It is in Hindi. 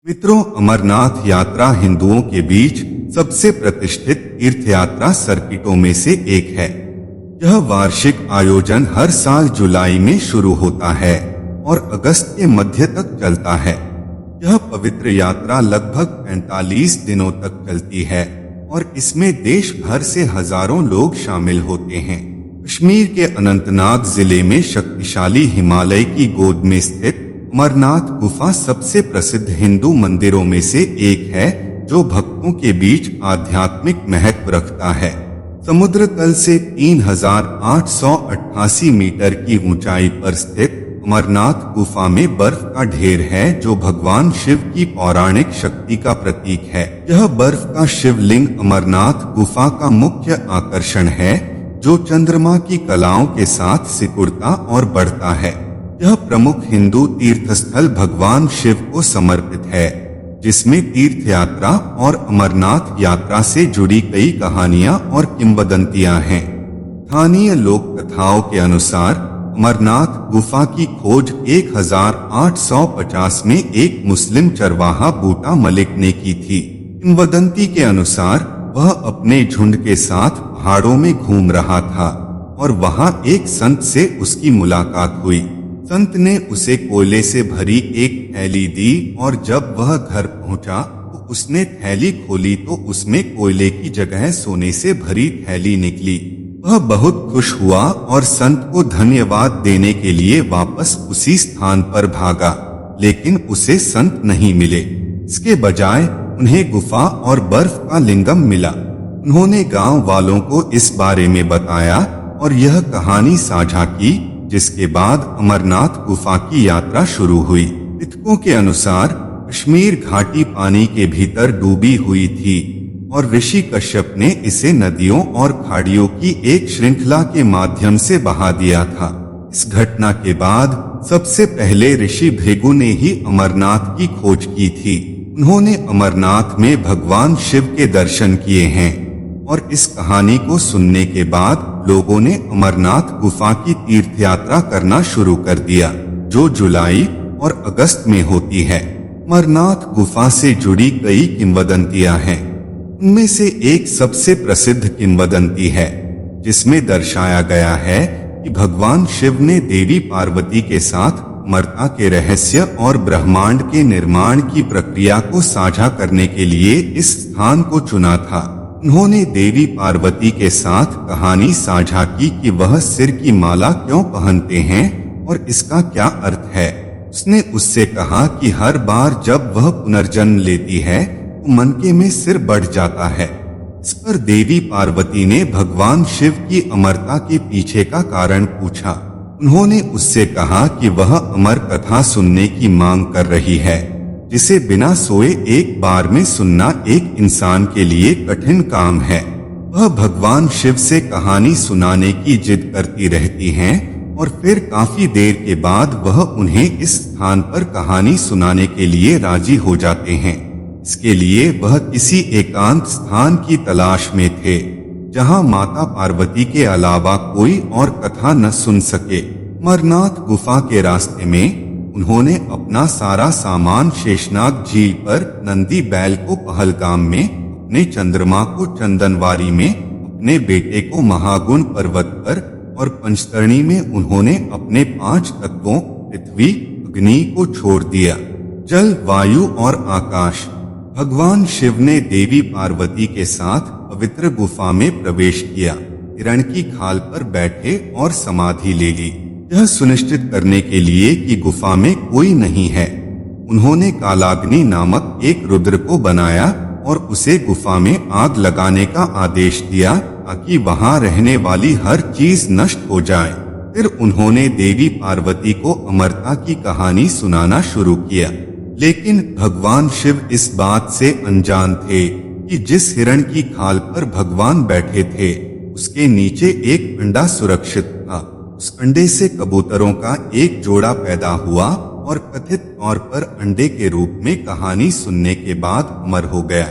मित्रों, अमरनाथ यात्रा हिंदुओं के बीच सबसे प्रतिष्ठित तीर्थ यात्रा सर्किटों में से एक है। यह वार्षिक आयोजन हर साल जुलाई में शुरू होता है और अगस्त के मध्य तक चलता है। यह पवित्र यात्रा लगभग 45 दिनों तक चलती है और इसमें देश भर से हजारों लोग शामिल होते हैं। कश्मीर के अनंतनाग जिले में शक्तिशाली हिमालय की गोद में स्थित अमरनाथ गुफा सबसे प्रसिद्ध हिंदू मंदिरों में से एक है, जो भक्तों के बीच आध्यात्मिक महत्व रखता है। समुद्र तल से 3888 मीटर की ऊंचाई पर स्थित अमरनाथ गुफा में बर्फ का ढेर है, जो भगवान शिव की पौराणिक शक्ति का प्रतीक है। यह बर्फ का शिवलिंग अमरनाथ गुफा का मुख्य आकर्षण है, जो चंद्रमा की कलाओं के साथ सिकुड़ता और बढ़ता है। यह प्रमुख हिंदू तीर्थस्थल भगवान शिव को समर्पित है, जिसमें तीर्थ यात्रा और अमरनाथ यात्रा से जुड़ी कई कहानियां और किंवदंतियां हैं। स्थानीय लोक कथाओं के अनुसार अमरनाथ गुफा की खोज 1850 में एक मुस्लिम चरवाहा बूटा मलिक ने की थी। किंवदंती के अनुसार वह अपने झुंड के साथ पहाड़ों में घूम रहा था और वहां एक संत से उसकी मुलाकात हुई। संत ने उसे कोयले से भरी एक थैली दी और जब वह घर पहुंचा तो उसने थैली खोली तो उसमें कोयले की जगह सोने से भरी थैली निकली। वह बहुत खुश हुआ और संत को धन्यवाद देने के लिए वापस उसी स्थान पर भागा, लेकिन उसे संत नहीं मिले। इसके बजाय उन्हें गुफा और बर्फ का लिंगम मिला। उन्होंने गांव वालों को इस बारे में बताया और यह कहानी साझा की, जिसके बाद अमरनाथ गुफा की यात्रा शुरू हुई। मिथकों के अनुसार कश्मीर घाटी पानी के भीतर डूबी हुई थी और ऋषि कश्यप ने इसे नदियों और खाड़ियों की एक श्रृंखला के माध्यम से बहा दिया था। इस घटना के बाद सबसे पहले ऋषि भृगु ने ही अमरनाथ की खोज की थी। उन्होंने अमरनाथ में भगवान शिव के दर्शन किए हैं और इस कहानी को सुनने के बाद लोगों ने अमरनाथ गुफा की तीर्थ यात्रा करना शुरू कर दिया, जो जुलाई और अगस्त में होती है। अमरनाथ गुफा से जुड़ी कई किंवदंतियां हैं। उनमें से एक सबसे प्रसिद्ध किंवदंती है, जिसमें दर्शाया गया है कि भगवान शिव ने देवी पार्वती के साथ अमरता के रहस्य और ब्रह्मांड के निर्माण की प्रक्रिया को साझा करने के लिए इस स्थान को चुना था। उन्होंने देवी पार्वती के साथ कहानी साझा की कि वह सिर की माला क्यों पहनते हैं और इसका क्या अर्थ है। उसने उससे कहा कि हर बार जब वह पुनर्जन्म लेती है तो मनके में सिर बढ़ जाता है। इस पर देवी पार्वती ने भगवान शिव की अमरता के पीछे का कारण पूछा। उन्होंने उससे कहा कि वह अमर कथा सुनने की मांग कर रही है, जिसे बिना सोए एक बार में सुनना एक इंसान के लिए कठिन काम है। वह भगवान शिव से कहानी सुनाने की जिद करती रहती हैं और फिर काफी देर के बाद वह उन्हें इस स्थान पर कहानी सुनाने के लिए राजी हो जाते हैं। इसके लिए वह किसी एकांत स्थान की तलाश में थे, जहां माता पार्वती के अलावा कोई और कथा न सुन सके। अमरनाथ गुफा के रास्ते में उन्होंने अपना सारा सामान शेषनाग झील पर, नंदी बैल को पहलगाम में, अपने चंद्रमा को चंदनवारी में, अपने बेटे को महागुण पर्वत पर और पंचतरणी में उन्होंने अपने 5 तत्वों पृथ्वी, अग्नि को छोड़ दिया। जल, वायु और आकाश। भगवान शिव ने देवी पार्वती के साथ पवित्र गुफा में प्रवेश किया, हिरण की खाल पर बैठे और समाधि ले ली, यह सुनिश्चित करने के लिए कि गुफा में कोई नहीं है। उन्होंने कालाग्नि नामक एक रुद्र को बनाया और उसे गुफा में आग लगाने का आदेश दिया, ताकि वहां रहने वाली हर चीज नष्ट हो जाए। फिर उन्होंने देवी पार्वती को अमरता की कहानी सुनाना शुरू किया, लेकिन भगवान शिव इस बात से अनजान थे कि जिस हिरण की खाल पर भगवान बैठे थे, उसके नीचे एक अंडा सुरक्षित था। उस अंडे से कबूतरों का एक जोड़ा पैदा हुआ और कथित तौर पर अंडे के रूप में कहानी सुनने के बाद अमर हो गया।